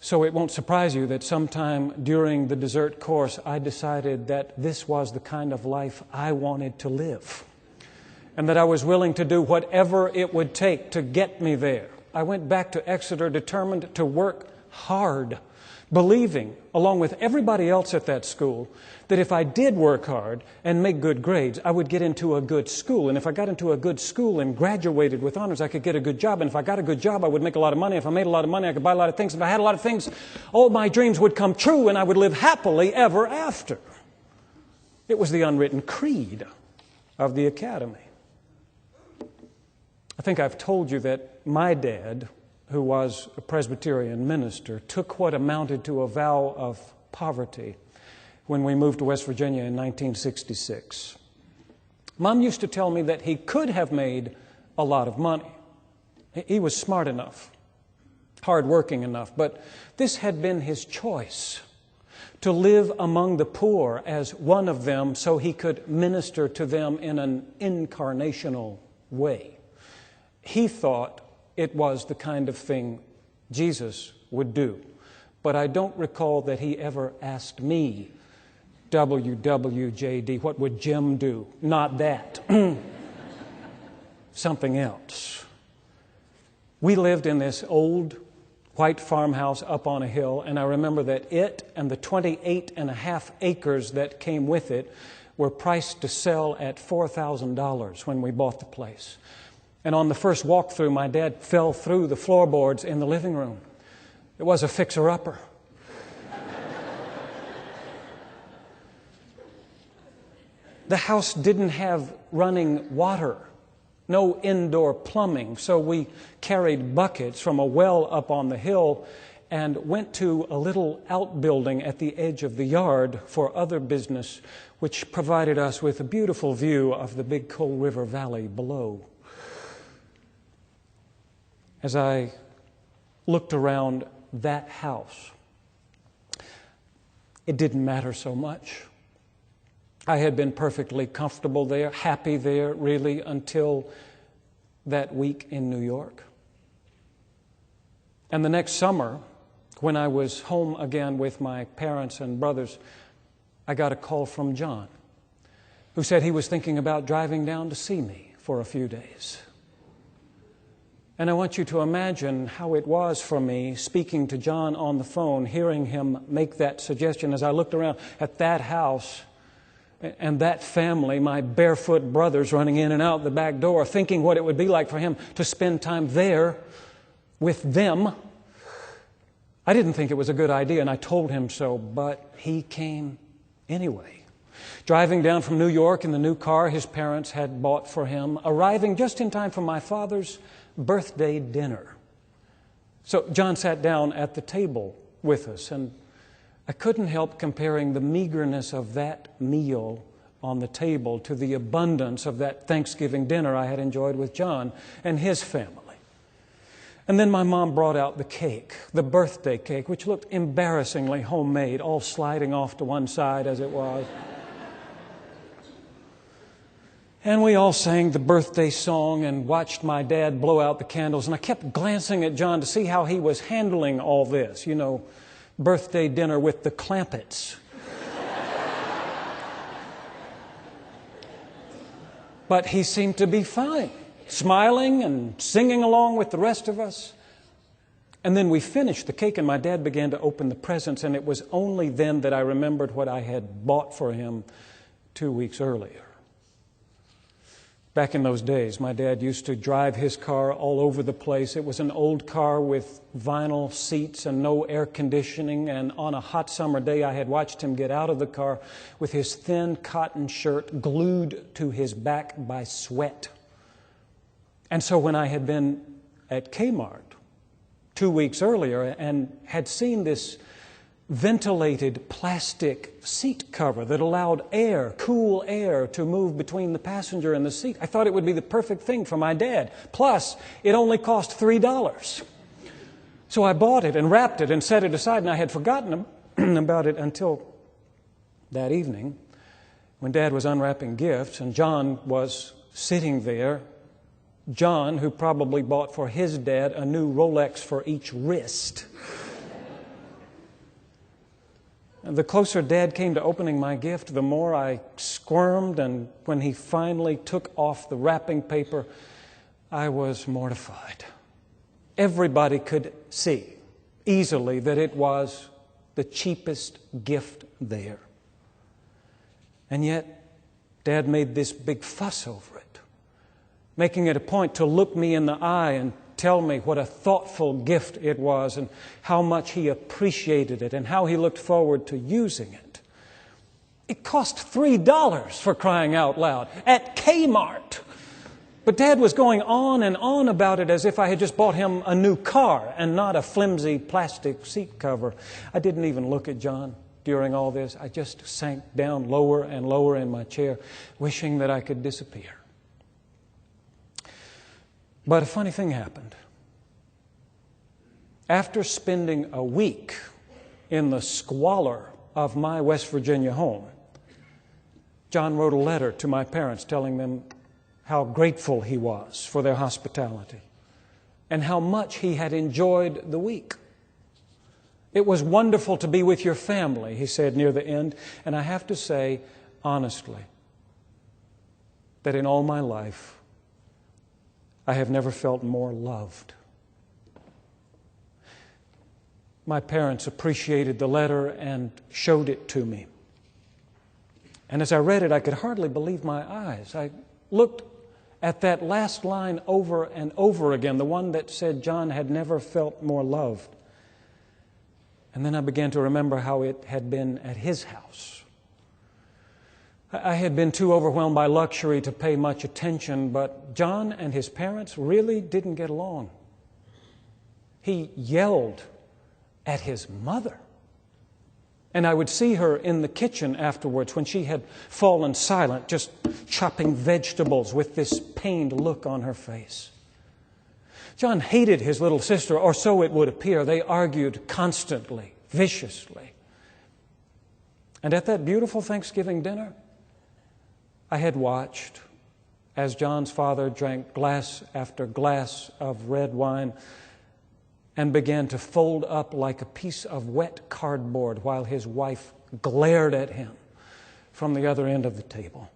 So it won't surprise you that sometime during the dessert course, I decided that this was the kind of life I wanted to live, and that I was willing to do whatever it would take to get me there. I went back to Exeter determined to work hard, believing, along with everybody else at that school, that if I did work hard and make good grades, I would get into a good school. And if I got into a good school and graduated with honors, I could get a good job. And if I got a good job, I would make a lot of money. If I made a lot of money, I could buy a lot of things. If I had a lot of things, all my dreams would come true and I would live happily ever after. It was the unwritten creed of the academy. I think I've told you that my dad, who was a Presbyterian minister, took what amounted to a vow of poverty when we moved to West Virginia in 1966. Mom used to tell me that he could have made a lot of money. He was smart enough, hardworking enough, but this had been his choice, to live among the poor as one of them so he could minister to them in an incarnational way. He thought it was the kind of thing Jesus would do. But I don't recall that he ever asked me, WWJD, what would Jim do? Not that. Something else. We lived in this old white farmhouse up on a hill, and I remember that it and the 28.5 acres that came with it were priced to sell at $4,000 when we bought the place. And on the first walkthrough, my dad fell through the floorboards in the living room. It was a fixer-upper. The house didn't have running water, no indoor plumbing, so we carried buckets from a well up on the hill and went to a little outbuilding at the edge of the yard for other business, which provided us with a beautiful view of the Big Coal River Valley below. As I looked around that house, it didn't matter so much. I had been perfectly comfortable there, happy there, really, until that week in New York. And the next summer, when I was home again with my parents and brothers, I got a call from John, who said he was thinking about driving down to see me for a few days. And I want you to imagine how it was for me speaking to John on the phone, hearing him make that suggestion as I looked around at that house and that family, my barefoot brothers running in and out the back door, thinking what it would be like for him to spend time there with them. I didn't think it was a good idea, and I told him so, but he came anyway. Driving down from New York in the new car his parents had bought for him, arriving just in time for my father's birthday dinner. So John sat down at the table with us, and I couldn't help comparing the meagerness of that meal on the table to the abundance of that Thanksgiving dinner I had enjoyed with John and his family. And then my mom brought out the cake, the birthday cake, which looked embarrassingly homemade, all sliding off to one side as it was. And we all sang the birthday song and watched my dad blow out the candles. And I kept glancing at John to see how he was handling all this, birthday dinner with the Clampetts. But he seemed to be fine, smiling and singing along with the rest of us. And then we finished the cake and my dad began to open the presents, and it was only then that I remembered what I had bought for him 2 weeks earlier. Back in those days, my dad used to drive his car all over the place. It was an old car with vinyl seats and no air conditioning. And on a hot summer day, I had watched him get out of the car with his thin cotton shirt glued to his back by sweat. And so when I had been at Kmart 2 weeks earlier and had seen this ventilated plastic seat cover that allowed air, cool air, to move between the passenger and the seat, I thought it would be the perfect thing for my dad. Plus, it only cost $3. So I bought it and wrapped it and set it aside, and I had forgotten about it until that evening when Dad was unwrapping gifts and John was sitting there. John, who probably bought for his dad a new Rolex for each wrist. The closer Dad came to opening my gift, the more I squirmed, and when he finally took off the wrapping paper, I was mortified. Everybody could see easily that it was the cheapest gift there. And yet, Dad made this big fuss over it, making it a point to look me in the eye and tell me what a thoughtful gift it was and how much he appreciated it and how he looked forward to using it. It cost $3, for crying out loud, at Kmart. But Dad was going on and on about it as if I had just bought him a new car and not a flimsy plastic seat cover. I didn't even look at John during all this. I just sank down lower and lower in my chair, wishing that I could disappear. But a funny thing happened. After spending a week in the squalor of my West Virginia home, John wrote a letter to my parents telling them how grateful he was for their hospitality and how much he had enjoyed the week. It was wonderful to be with your family, he said near the end, and I have to say, honestly, that in all my life, I have never felt more loved. My parents appreciated the letter and showed it to me. And as I read it, I could hardly believe my eyes. I looked at that last line over and over again, the one that said John had never felt more loved. And then I began to remember how it had been at his house. I had been too overwhelmed by luxury to pay much attention, but John and his parents really didn't get along. He yelled at his mother. And I would see her in the kitchen afterwards when she had fallen silent, just chopping vegetables with this pained look on her face. John hated his little sister, or so it would appear. They argued constantly, viciously. And at that beautiful Thanksgiving dinner, I had watched as John's father drank glass after glass of red wine and began to fold up like a piece of wet cardboard while his wife glared at him from the other end of the table.